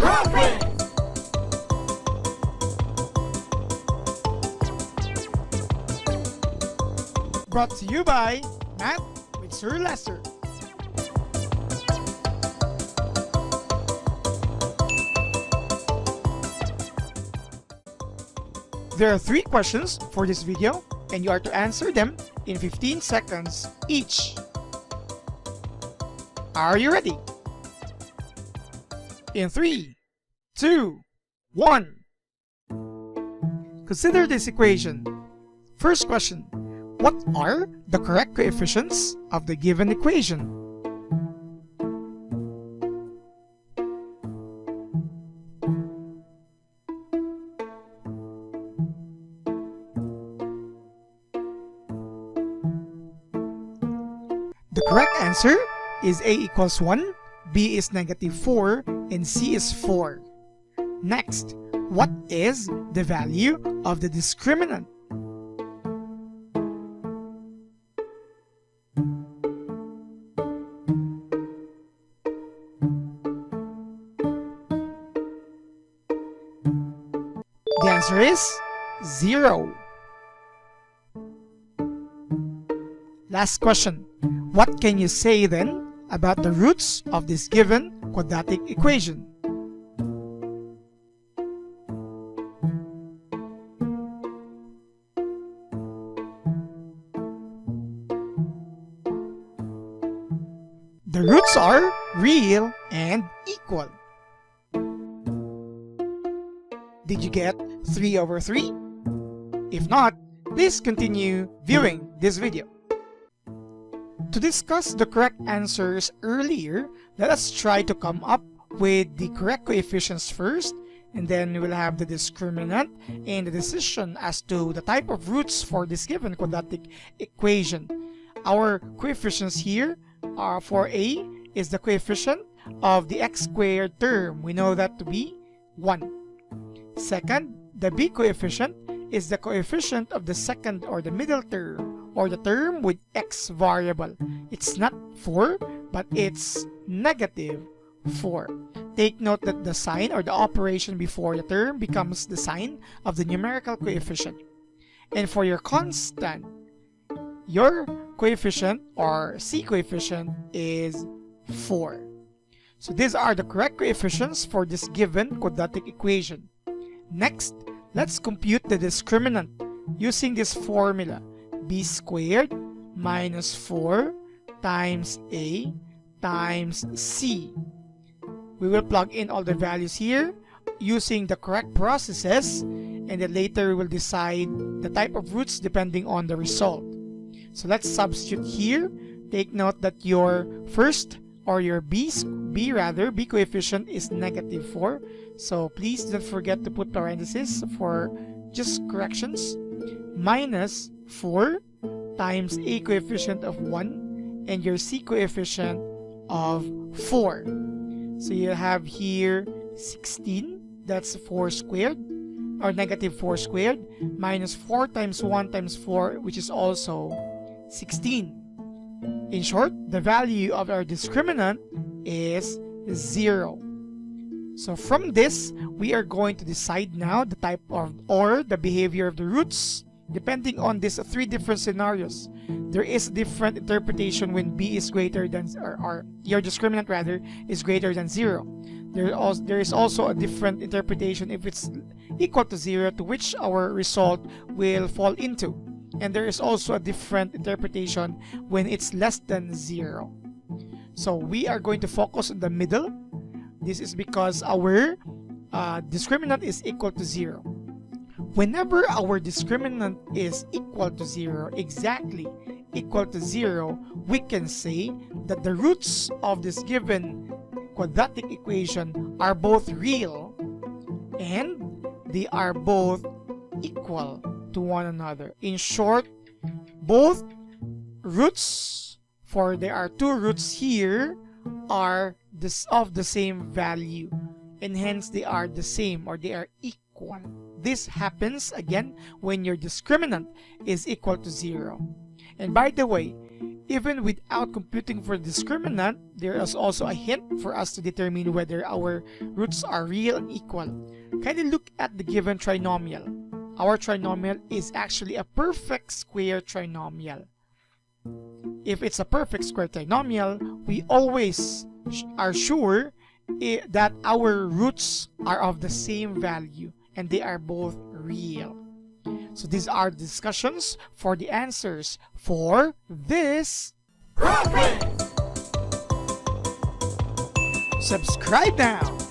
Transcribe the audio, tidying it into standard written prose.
QuadQuiz! Brought to you by Math with Sir Lester. There are 3 questions for this video, and you are to answer them in 15 seconds each. Are you ready? In 3, 2, 1. Consider this equation. First question. What are the correct coefficients of the given equation? The correct answer is A equals 1, B is -4, and C is 4. Next, what is the value of the discriminant? The answer is 0. Last question. What can you say then about the roots of this given quadratic equation? The roots are real and equal. Did you get 3/3? If not, please continue viewing this video. To discuss the correct answers earlier, let us try to come up with the correct coefficients first, and then we will have the discriminant and the decision as to the type of roots for this given quadratic equation. Our coefficients here are for A is the coefficient of the x squared term. We know that to be 1. Second, the B coefficient is the coefficient of the second or the middle term, or the term with x variable. It's not 4, but it's -4. Take note that the sign or the operation before the term becomes the sign of the numerical coefficient. And for your constant, your coefficient or C coefficient is 4. So these are the correct coefficients for this given quadratic equation. Next, let's compute the discriminant using this formula. B squared minus 4 times A times C. We will plug in all the values here using the correct processes, and then later we will decide the type of roots depending on the result. So let's substitute here. Take note that your first or your B coefficient is -4. So please don't forget to put parentheses for just corrections. Minus 4 times A coefficient of 1 and your C coefficient of 4. So you have here 16, that's 4 squared, or -4 squared, minus 4 times 1 times 4, which is also 16. In short, the value of our discriminant is 0. So from this, we are going to decide now the type of or the behavior of the roots depending on these 3 different scenarios. There is a different interpretation when B is greater than, or your discriminant rather, is greater than 0. There is also a different interpretation if it's equal to 0, to which our result will fall into. And there is also a different interpretation when it's less than 0. So we are going to focus on the middle. This is because our discriminant is equal to 0. Whenever our discriminant is equal to 0, exactly equal to 0, we can say that the roots of this given quadratic equation are both real and they are both equal to one another. In short, both roots, for there are 2 roots here, are of the same value, and hence they are the same, or they are equal. This happens again when your discriminant is equal to 0. And by the way, Even without computing for the discriminant, there is also a hint for us to determine whether our roots are real and equal. Kindly look at the given trinomial. Our trinomial is actually a perfect square trinomial. If it's a perfect square trinomial, we always are sure that our roots are of the same value and they are both real. So these are the discussions for the answers for this QuadQuiz. Subscribe now.